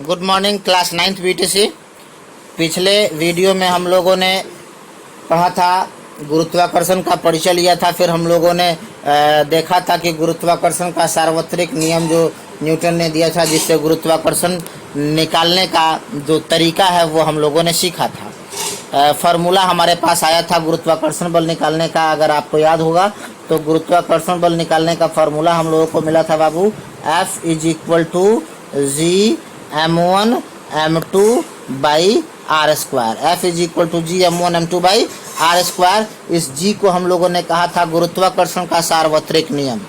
Good morning class 9th BTC. पिछले video में हम लोगों ने पढ़ा था, गुरुत्वाकर्षण का परिचय लिया था। फिर हम लोगों ने देखा था कि गुरुत्वाकर्षण का सार्वत्रिक नियम जो न्यूटन ने दिया था, जिससे गुरुत्वाकर्षण निकालने का जो तरीका है वो हम लोगों ने सीखा था। फार्मूला हमारे पास आया था गुरुत्वाकर्षण बल निकालने का, अगर आपको याद होगा तो गुरुत्वाकर्षण बल निकालने का फार्मूला हम लोगों को मिला था बाबू, F is equal to G m1 m2 by R square. F is equal to G m1 m2 by R square. इस जी को हम लोगों ने कहा था गुरुत्वाकर्षण का सार्वत्रिक नियम,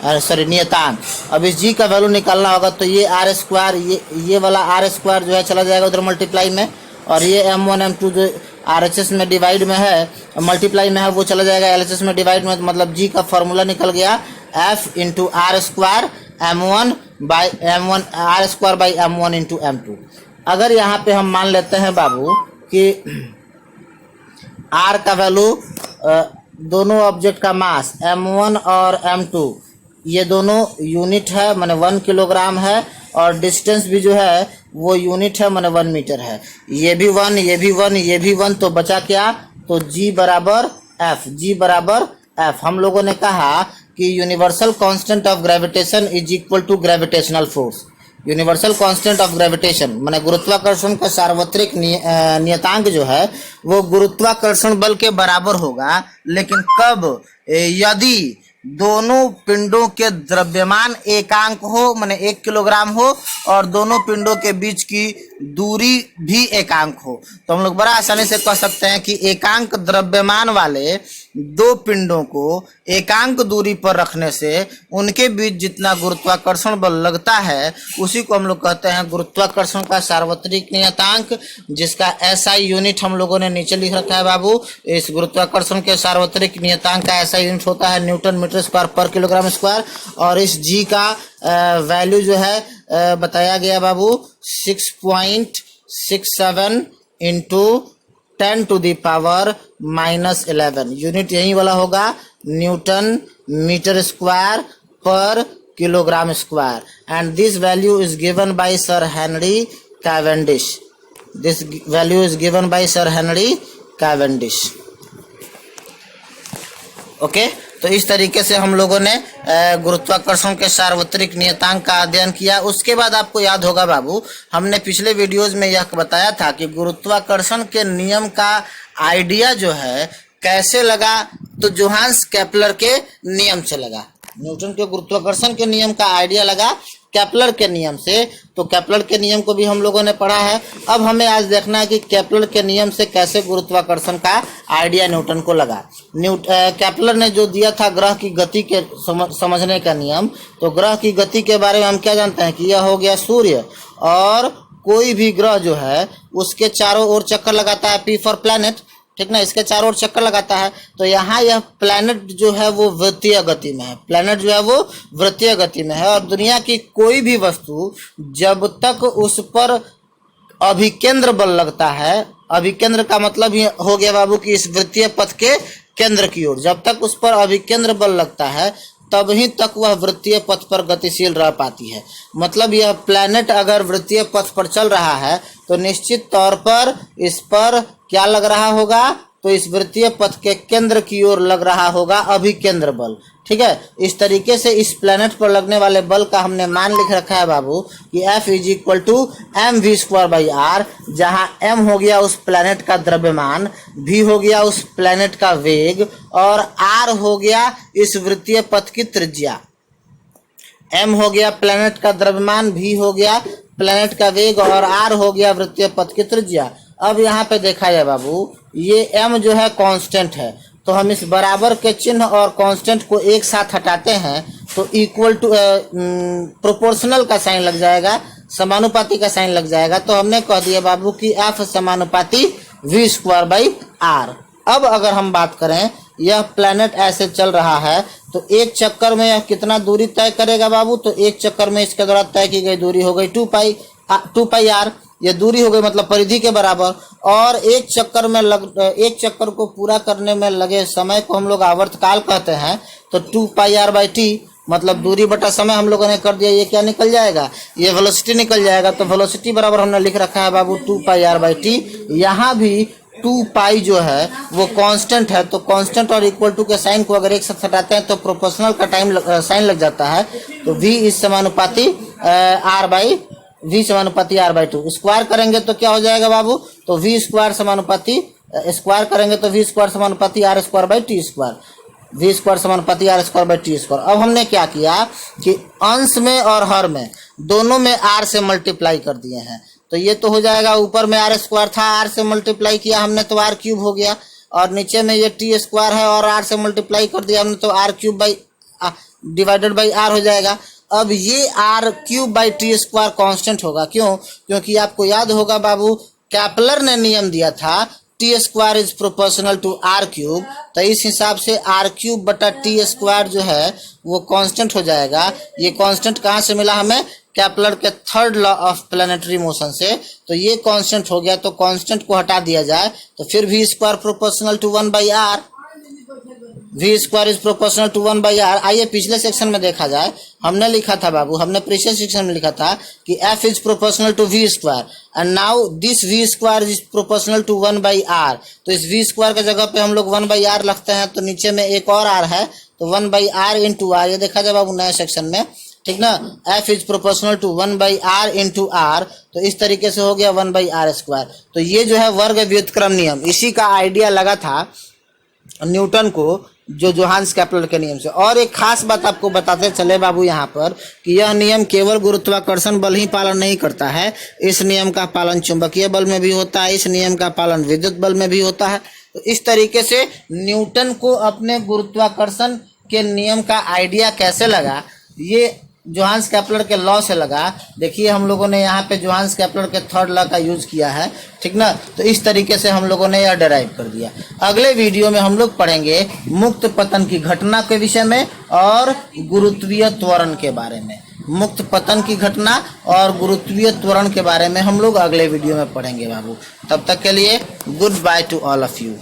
सॉरी नियतांक। अब इस जी का वैल्यू निकालना होगा तो ये आर स्क्वायर, ये वाला आर स्क्वायर जो है चला जाएगा उधर मल्टीप्लाई में, और ये m1 m2 जो RHS में डिवाइड में है, मल्टीप्लाई में है, वो चला जाएगा LHS में डिवाइड में। मतलब जी का फॉर्मूला निकल गया F into R square m1 by m1 R square by m1 into m2। अगर यहाँ पे हम मान लेते हैं बाबू कि r का वैल्यू, दोनों ऑब्जेक्ट का मास m1 और m2 ये दोनों यूनिट है, माने 1 किलोग्राम है, और डिस्टेंस भी जो है वो यूनिट है, माने 1 मीटर है। ये भी 1, ये भी 1, ये भी 1, तो बचा क्या? तो g बराबर f, g बराबर f। हम लोगों ने कहा कि universal constant of gravitation is equal to gravitational force. Universal constant of gravitation माने गुरुत्वाकर्षण का सार्वत्रिक नियतांक जो है वो गुरुत्वाकर्षण बल के बराबर होगा, लेकिन कब? यदि दोनों पिंडों के द्रव्यमान एकांक हो, माने 1 किलोग्राम हो, और दोनों पिंडों के बीच की दूरी भी एकांक हो। तो हम लोग बड़ा आसानी से कह सकते हैं कि एकांक द्रव्यमान वाले दो पिंडों को एकांक दूरी पर रखने से उनके बीच जितना गुरुत्वाकर्षण बल लगता है उसी को हम लोग कहते हैं गुरुत्वाकर्षण का सार्वत्रिक नियतांक, जिसका SI यूनिट हम लोगों ने नीचे लिख रखा है बाबू। इस गुरुत्वाकर्षण के सार्वत्रिक नियतांक का SI यूनिट होता है न्यूटन मीटर स्क्वायर पर किलोग्राम स्क्वायर, और इस G का वैल्यू जो है बताया गया बाबू 6.67 into 10 to the power -11। Unit यही वाला होगा, न्यूटन मीटर स्क्वायर पर kilogram square. And this value is given by sir Henry Cavendish. This value is given by sir Henry Cavendish. Okay, तो इस तरीके से हम लोगों ने गुरुत्वाकर्षण के सार्वत्रिक नियतांक का अध्ययन किया। उसके बाद आपको याद होगा बाबू, हमने पिछले वीडियोज में यह बताया था कि गुरुत्वाकर्षण के नियम का आइडिया जो है कैसे लगा, तो जोहान्स केपलर के नियम से लगा। न्यूटन के गुरुत्वाकर्षण के नियम का आइडिया लगा केपलर के नियम से। तो केपलर के नियम को भी हम लोगों ने पढ़ा है। अब हमें आज देखना है कि केपलर के नियम से कैसे गुरुत्वाकर्षण का आइडिया न्यूटन को लगा। केपलर ने जो दिया था ग्रह की गति के समझने का नियम, तो ग्रह की गति के बारे में हम क्या जानते हैं कि यह हो गया सूर्य, और कोई भी ग्रह जो है उसके चारों ओर चक्कर लगाता है, P फॉर प्लैनेट, ठीक ना, इसके चारों ओर चक्कर लगाता है। तो यहाँ यह प्लैनेट जो है वो वृत्तीय गति में है, प्लैनेट जो है वो वृत्तीय गति में है। और दुनिया की कोई भी वस्तु जब तक उस पर अभिकेंद्र बल लगता है, अभिकेंद्र का मतलब ये हो गया बाबू कि इस वृत्तीय पथ के केंद्र की ओर, जब तक उस पर अभिकेंद्र बल लगता है तभी तक वह वृत्तीय पथ पर गतिशील रह पाती है। मतलब यह प्लैनेट अगर वृत्तीय पथ पर चल रहा है तो निश्चित तौर पर इस पर क्या लग रहा होगा, तो इस वृत्तीय पथ के केंद्र की ओर लग रहा होगा अभिकेंद्र बल, ठीक है। इस तरीके से इस प्लैनेट पर लगने वाले बल का हमने मान लिख रखा है बाबू कि F is equal to mv square by R, जहाँ m हो गया उस प्लैनेट का द्रव्यमान, v हो गया उस प्लैनेट का वेग, और r हो गया इस वृत्तीय पथ की त्रिज्या। m हो गया प्लैनेट का द्रव्यमान, v हो गया प्लैनेट का वेग, और r हो गया वृत्तीय पथ की त्रिज्या। अब यहाँ पे देखा जाए बाबू, ये m जो है कांस्टेंट है, तो हम इस बराबर के चिन्ह और कांस्टेंट को एक साथ हटाते हैं तो इक्वल टू प्रोपोर्शनल का साइन लग जाएगा, समानुपाती का साइन लग जाएगा। तो हमने कह दिया बाबू कि F समानुपाती v स्क्वायर बाई आर। अब अगर हम बात करें, यह प्लैनेट ऐसे चल रहा है तो एक चक्कर में यह कितना दूरी तय करेगा बाबू, तो एक चक्कर में इसके द्वारा तय की गई दूरी हो गई 2 पाई आर। ये दूरी हो गई मतलब परिधि के बराबर, और एक चक्कर को पूरा करने में लगे समय को हम लोग आवर्तकाल कहते हैं। तो 2 पाई आर बाई टी मतलब दूरी बटा समय हम लोगों ने कर दिया, ये क्या निकल जाएगा, ये वेलोसिटी निकल जाएगा। तो वेलोसिटी बराबर हमने लिख रखा है बाबू 2 पाई आर बाई टी। यहाँ भी 2 पाई जो है वो कांस्टेंट है, तो कांस्टेंट और इक्वल टू के साइन को अगर एक साथ हटाते हैं तो प्रोपोर्शनल का टाइम साइन लग जाता है। तो v इस समानुपाती r बाई v समानुपाती r बाई 2। स्क्वायर करेंगे तो क्या हो जाएगा बाबू, तो v स्क्वायर समानुपाती स्क्वायर करेंगे तो v स्क्वायर समानुपाती r square by T square, v square समानुपाती r square by T square. अब हमने क्या किया कि अंश में और हर में दोनों में r से मल्टीप्लाई कर दिए हैं। तो ये तो हो जाएगा, ऊपर में आर स्क्वायर था, आर से मल्टीप्लाई किया हमने तो आर क्यूब हो गया, और नीचे में ये टी स्क्वायर है और आर से मल्टीप्लाई कर दिया हमने तो R cube by divided by R हो जाएगा। अब ये R cube by T square constant होगा, क्यों, क्योंकि आपको याद होगा बाबू कैपलर ने नियम दिया था T square is proportional to R cube. तो इस हिसाब से आर क्यूब बटा टी स्क्वायर जो है वो कांस्टेंट हो जाएगा। ये कांस्टेंट कहाँ से मिला हमें, कैपलर के third law of planetary motion से। तो ये कांस्टेंट हो गया, तो कांस्टेंट को हटा दिया जाए तो फिर V square proportional to 1 by R, V square is proportional to 1 by R. आइए पिछले सेक्शन में देखा जाए, हमने लिखा था बाबू, हमने प्रीवियस सेक्शन में लिखा था कि f is proportional to V square and now this V square is proportional to 1 by R. तो इस वी स्क्वायर के जगह पे हम लोग 1 बाई आर रखते हैं, तो नीचे में एक और आर है तो 1 बाई आर इंटू आर, ये देखा जाए बाबू नए सेक्शन में, ठीक ना। f is proportional to 1 by R into R, तो इस तरीके से हो गया 1 बाई आर स्क्वायर। तो ये जो है वर्ग व्युत्क्रम नियम, इसी का आइडिया लगा था न्यूटन को जो जोहान्स कैपलर के नियम से। और एक खास बात आपको बताते चले बाबू यहाँ पर कि यह नियम केवल गुरुत्वाकर्षण बल ही पालन नहीं करता है, इस नियम का पालन चुंबकीय बल में भी होता है, इस नियम का पालन विद्युत बल में भी होता है। तो इस तरीके से न्यूटन को अपने गुरुत्वाकर्षण के नियम का आइडिया कैसे लगा, ये जोहान्स कैपलर के लॉ से लगा। देखिए हम लोगों ने यहाँ पे जोहान्स कैपलर के थर्ड लॉ का यूज किया है, ठीक ना। तो इस तरीके से हम लोगों ने यह डिराइव कर दिया। अगले वीडियो में हम लोग पढ़ेंगे मुक्त पतन की घटना के विषय में और गुरुत्वीय त्वरण के बारे में। मुक्त पतन की घटना और गुरुत्वीय त्वरण के बारे में हम लोग अगले वीडियो में पढ़ेंगे बाबू। तब तक के लिए good by two all of you.